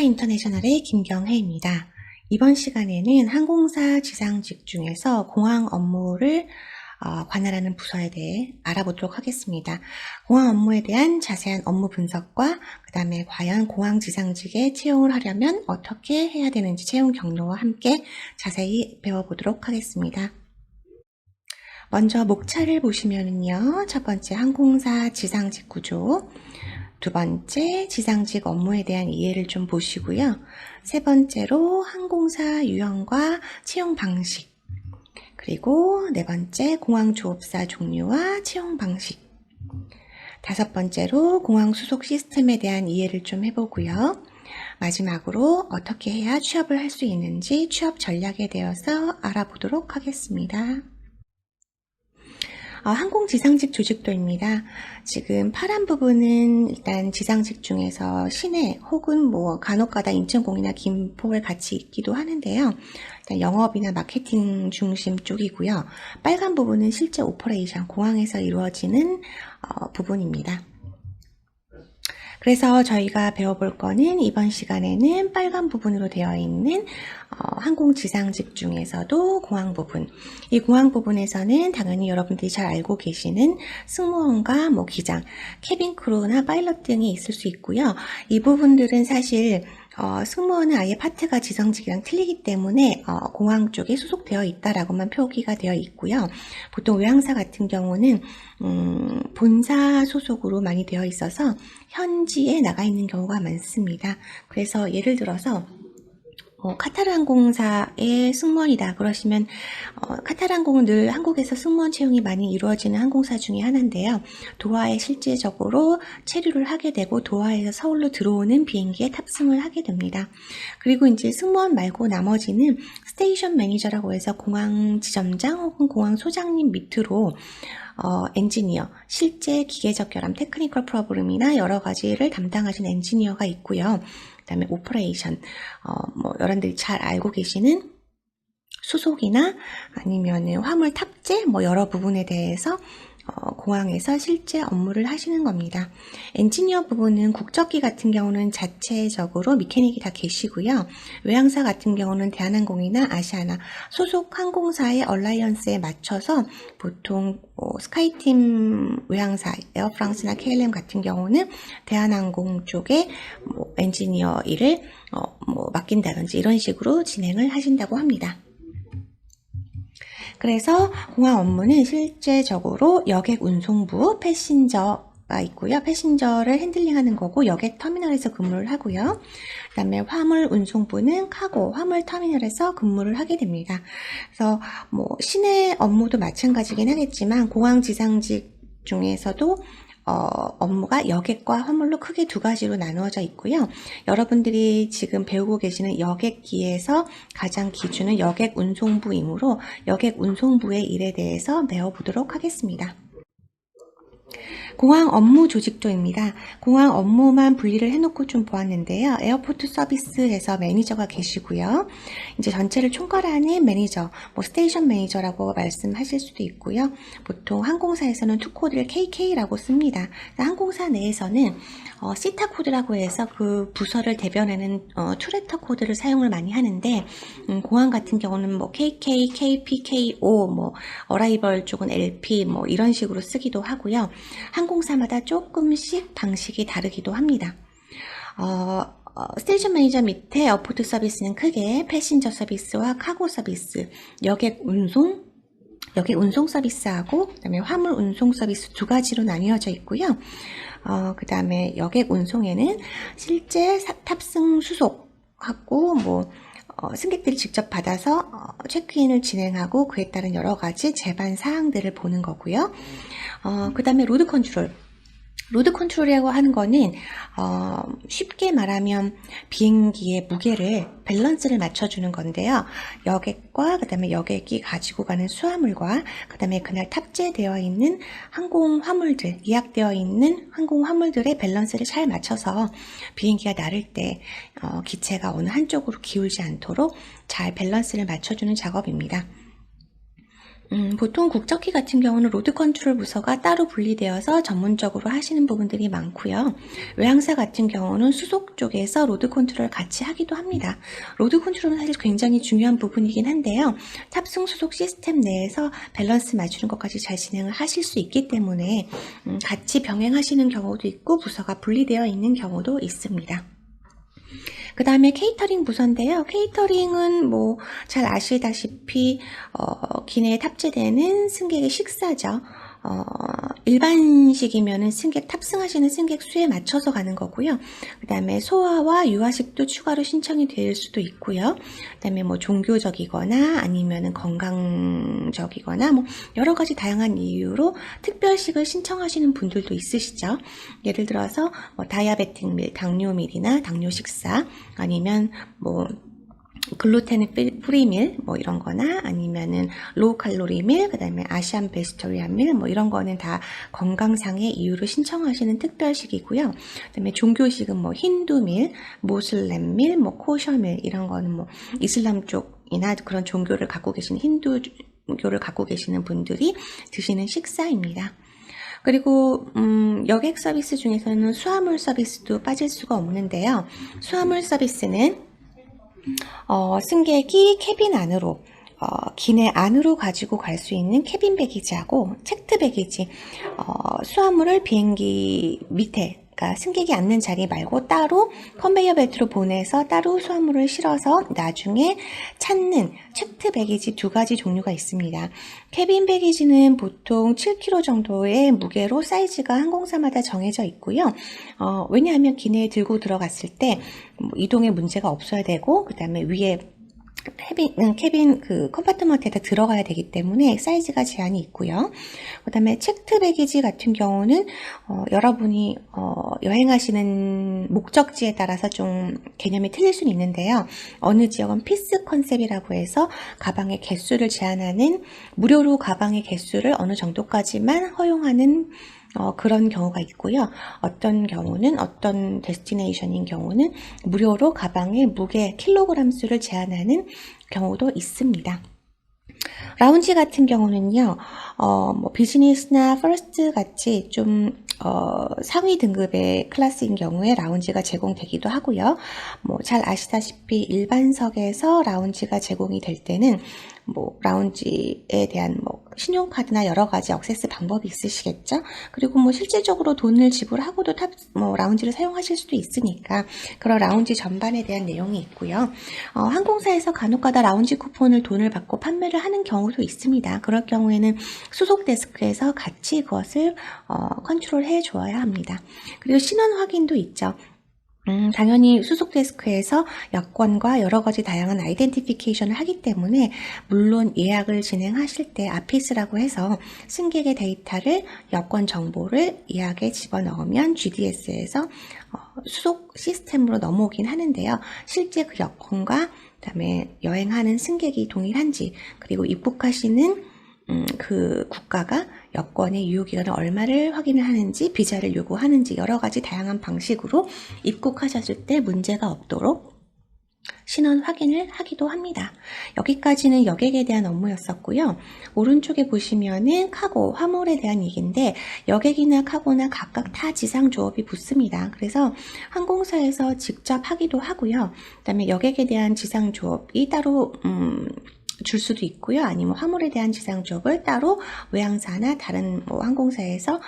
항공사 인터내셔널의 김경혜입니다. 이번 시간에는 항공사 지상직 중에서 공항 업무를 관할하는 부서에 대해 알아보도록 하겠습니다. 공항 업무에 대한 자세한 업무 분석과 그 다음에 과연 공항 지상직에 채용을 하려면 어떻게 해야 되는지 채용 경로와 함께 자세히 배워보도록 하겠습니다. 먼저 목차를 보시면은요, 첫 번째 항공사 지상직 구조, 두 번째 지상직 업무에 대한 이해를 좀 보시고요. 세 번째로 항공사 유형과 채용 방식, 그리고 네 번째 공항 조업사 종류와 채용 방식, 다섯 번째로 공항 수속 시스템에 대한 이해를 좀 해보고요. 마지막으로 어떻게 해야 취업을 할 수 있는지 취업 전략에 대해서 알아보도록 하겠습니다. 항공 지상직 조직도입니다. 지금 파란 부분은 일단 지상직 중에서 시내 혹은 간혹가다 인천공이나 김포에 같이 있기도 하는데요. 일단 영업이나 마케팅 중심 쪽이고요. 빨간 부분은 실제 오퍼레이션, 공항에서 이루어지는 부분입니다. 그래서 저희가 배워볼 거는 이번 시간에는 빨간 부분으로 되어 있는 항공 지상직 중에서도 공항 부분. 이 공항 부분에서는 당연히 여러분들이 잘 알고 계시는 승무원과 기장, 캐빈 크루나 파일럿 등이 있을 수 있고요. 이 부분들은 사실 승무원은 아예 파트가 지상직이랑 틀리기 때문에 공항 쪽에 소속되어 있다라고만 표기가 되어 있고요. 보통 외항사 같은 경우는 본사 소속으로 많이 되어 있어서 현지에 나가 있는 경우가 많습니다. 그래서 예를 들어서 카타르 항공사의 승무원이다 그러시면 카타르 항공은 늘 한국에서 승무원 채용이 많이 이루어지는 항공사 중에 하나인데요. 도하에 실제적으로 체류를 하게 되고 도하에서 서울로 들어오는 비행기에 탑승을 하게 됩니다. 그리고 이제 승무원 말고 나머지는 스테이션 매니저라고 해서 공항 지점장 혹은 공항 소장님 밑으로 엔지니어, 실제 기계적 결함, 테크니컬 프로블럼이나 여러 가지를 담당하시는 엔지니어가 있고요. 그 다음에 오퍼레이션, 여러분들이 잘 알고 계시는 수속이나 아니면 화물 탑재, 여러 부분에 대해서 공항에서 실제 업무를 하시는 겁니다. 엔지니어 부분은 국적기 같은 경우는 자체적으로 미케닉이 다 계시고요. 외항사 같은 경우는 대한항공이나 아시아나 소속 항공사의 얼라이언스에 맞춰서 보통 스카이팀 외항사, 에어프랑스나 KLM 같은 경우는 대한항공 쪽에 엔지니어 일을 맡긴다든지 이런 식으로 진행을 하신다고 합니다. 그래서 공항 업무는 실제적으로 여객 운송부 패신저가 있고요. 패신저를 핸들링하는 거고 여객 터미널에서 근무를 하고요. 그 다음에 화물 운송부는 카고, 화물 터미널에서 근무를 하게 됩니다. 그래서 시내 업무도 마찬가지긴 하겠지만 공항 지상직 중에서도 업무가 여객과 화물로 크게 두 가지로 나누어져 있고요. 여러분들이 지금 배우고 계시는 여객기에서 가장 기준은 여객 운송부이므로 여객 운송부의 일에 대해서 배워보도록 하겠습니다. 공항 업무 조직도입니다. 공항 업무만 분리를 해놓고 좀 보았는데요. 에어포트 서비스에서 매니저가 계시고요. 이제 전체를 총괄하는 매니저, 스테이션 매니저라고 말씀하실 수도 있고요. 보통 항공사에서는 투코드를 KK라고 씁니다. 항공사 내에서는 시타 코드라고 해서 그 부서를 대변하는 투레터 코드를 사용을 많이 하는데 공항 같은 경우는 KK, KP, KO, 어라이벌 쪽은 LP 이런 식으로 쓰기도 하고요. 항공사마다 조금씩 방식이 다르기도 합니다. 스테이션 매니저 밑에 에어포트 서비스는 크게 패신저 서비스와 카고 서비스, 여객 운송 서비스하고 그다음에 화물 운송 서비스 두 가지로 나뉘어져 있고요. 그 다음에 여객 운송에는 실제 탑승 수속하고 승객들이 직접 받아서 체크인을 진행하고 그에 따른 여러 가지 제반 사항들을 보는 거고요. 그 다음에 로드 컨트롤이라고 하는 거는 쉽게 말하면 비행기의 무게를 밸런스를 맞춰주는 건데요. 여객과 그 다음에 여객이 가지고 가는 수화물과 그 다음에 그날 탑재되어 있는 항공 화물들, 예약되어 있는 항공 화물들의 밸런스를 잘 맞춰서 비행기가 나를 때 기체가 어느 한쪽으로 기울지 않도록 잘 밸런스를 맞춰주는 작업입니다. 보통 국적기 같은 경우는 로드 컨트롤 부서가 따로 분리되어서 전문적으로 하시는 부분들이 많고요. 외항사 같은 경우는 수속 쪽에서 로드 컨트롤을 같이 하기도 합니다. 로드 컨트롤은 사실 굉장히 중요한 부분이긴 한데요. 탑승 수속 시스템 내에서 밸런스 맞추는 것까지 잘 진행을 하실 수 있기 때문에 같이 병행하시는 경우도 있고 부서가 분리되어 있는 경우도 있습니다. 그 다음에 케이터링 부서인데요. 케이터링은 뭐 잘 아시다시피 기내에 탑재되는 승객의 식사죠. 일반식이면은 승객 탑승하시는 승객 수에 맞춰서 가는 거고요. 그 다음에 소화와 유아식도 추가로 신청이 될 수도 있고요. 그 다음에 뭐 종교적이거나 아니면은 건강적이거나 뭐 여러 가지 다양한 이유로 특별식을 신청하시는 분들도 있으시죠. 예를 들어서 뭐 다이아베틱 밀, 당뇨밀이나 당뇨 식사 아니면 뭐 글루텐 프리 밀, 뭐 이런 거나 아니면은 로우 칼로리 밀, 그 다음에 아시안 베지터리안 밀, 뭐 이런 거는 다 건강상의 이유로 신청하시는 특별식이고요. 그 다음에 종교식은 뭐 힌두 밀, 모슬렘 밀, 뭐 코셔 밀, 이런 거는 뭐 이슬람 쪽이나 그런 종교를 갖고 계신 힌두교를 갖고 계시는 분들이 드시는 식사입니다. 그리고 여객 서비스 중에서는 수화물 서비스도 빠질 수가 없는데요. 수화물 서비스는 승객이 캐빈 안으로 기내 안으로 가지고 갈 수 있는 캐빈 배기지하고 체크드 배기지 수화물을 비행기 밑에 그러니까 승객이 앉는 자리 말고 따로 컨베이어 벨트로 보내서 따로 수화물을 실어서 나중에 찾는 체크드 배기지 두 가지 종류가 있습니다. 캐빈 배기지는 보통 7kg 정도의 무게로 사이즈가 항공사마다 정해져 있고요. 왜냐하면 기내에 들고 들어갔을 때 이동에 문제가 없어야 되고 그 다음에 위에 캐빈 그 컴파트먼트에다 들어가야 되기 때문에 사이즈가 제한이 있고요. 그 다음에 체크드 배기지 같은 경우는 여러분이 여행하시는 목적지에 따라서 좀 개념이 틀릴 수는 있는데요. 어느 지역은 피스 컨셉이라고 해서 가방의 개수를 제한하는 무료로 가방의 개수를 어느 정도까지만 허용하는 그런 경우가 있고요. 어떤 경우는 어떤 데스티네이션인 경우는 무료로 가방의 무게 킬로그램 수를 제한하는 경우도 있습니다. 라운지 같은 경우는요, 뭐 비즈니스나 퍼스트 같이 좀 상위 등급의 클래스인 경우에 라운지가 제공되기도 하고요. 뭐 잘 아시다시피 일반석에서 라운지가 제공이 될 때는 뭐 라운지에 대한 뭐 신용카드나 여러 가지 액세스 방법이 있으시겠죠. 그리고 뭐 실질적으로 돈을 지불하고도 뭐 라운지를 사용하실 수도 있으니까 그런 라운지 전반에 대한 내용이 있고요. 항공사에서 간혹가다 라운지 쿠폰을 돈을 받고 판매를 하는 경우도 있습니다. 그럴 경우에는 수속 데스크에서 같이 그것을 컨트롤해 줘야 합니다. 그리고 신원 확인도 있죠. 당연히 수속 데스크에서 여권과 여러 가지 다양한 아이덴티피케이션을 하기 때문에 물론 예약을 진행하실 때 아피스라고 해서 승객의 데이터를 여권 정보를 예약에 집어넣으면 GDS에서 수속 시스템으로 넘어오긴 하는데요. 실제 그 여권과 그다음에 여행하는 승객이 동일한지 그리고 입국하시는 그 국가가 여권의 유효기간을 얼마를 확인을 하는지 비자를 요구하는지 여러 가지 다양한 방식으로 입국하셨을 때 문제가 없도록 신원 확인을 하기도 합니다. 여기까지는 여객에 대한 업무였었고요. 오른쪽에 보시면은 카고, 화물에 대한 얘기인데 여객이나 카고나 각각 다 지상 조업이 붙습니다. 그래서 항공사에서 직접 하기도 하고요. 그다음에 여객에 대한 지상 조업이 따로 줄 수도 있고요. 아니면 화물에 대한 지상 조업을 따로 외항사나 다른 뭐 항공사에서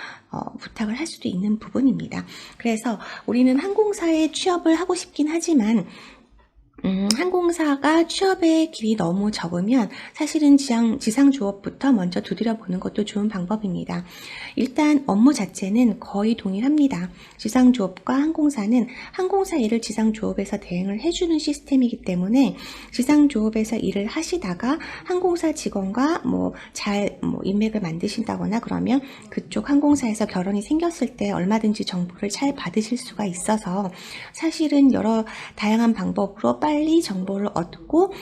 부탁을 할 수도 있는 부분입니다. 그래서 우리는 항공사에 취업을 하고 싶긴 하지만 항공사가 취업의 길이 너무 적으면 사실은 지상 조업부터 먼저 두드려 보는 것도 좋은 방법입니다. 일단 업무 자체는 거의 동일합니다. 지상 조업과 항공사는 항공사 일을 지상 조업에서 대행을 해주는 시스템이기 때문에 지상 조업에서 일을 하시다가 항공사 직원과 잘 인맥을 만드신다거나 그러면 그쪽 항공사에서 결혼이 생겼을 때 얼마든지 정보를 잘 받으실 수가 있어서 사실은 여러 다양한 방법으로 빨리 정보를 얻고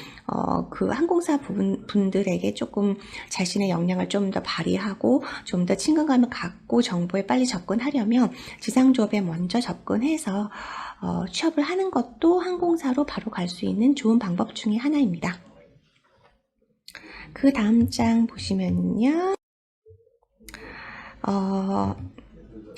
그 항공사 분들에게 조금 자신의 역량을 좀 더 발휘하고 좀 더 친근감을 갖고 정보에 빨리 접근하려면 지상조업에 먼저 접근해서 취업을 하는 것도 항공사로 바로 갈 수 있는 좋은 방법 중에 하나입니다. 그 다음 장 보시면요.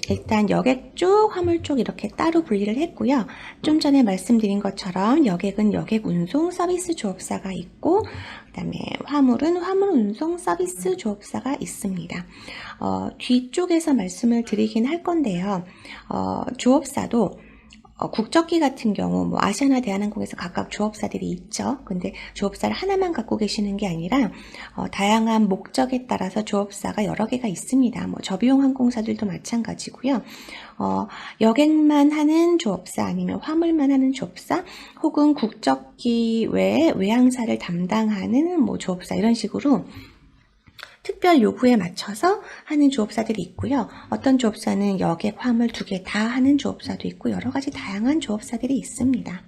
일단 여객 쪽, 화물 쪽 이렇게 따로 분리를 했고요. 좀 전에 말씀드린 것처럼 여객은 여객 운송 서비스 조업사가 있고, 그다음에 화물은 화물 운송 서비스 조업사가 있습니다. 뒤쪽에서 말씀을 드리긴 할 건데요. 조업사도 국적기 같은 경우 뭐 아시아나 대한항공에서 각각 조업사들이 있죠. 근데 조업사를 하나만 갖고 계시는 게 아니라 다양한 목적에 따라서 조업사가 여러 개가 있습니다. 뭐 저비용 항공사들도 마찬가지고요. 여객만 하는 조업사 아니면 화물만 하는 조업사 혹은 국적기 외에 외항사를 담당하는 뭐 조업사 이런 식으로 특별 요구에 맞춰서 하는 조업사들이 있고요. 어떤 조업사는 여객, 화물 두 개 다 하는 조업사도 있고 여러 가지 다양한 조업사들이 있습니다.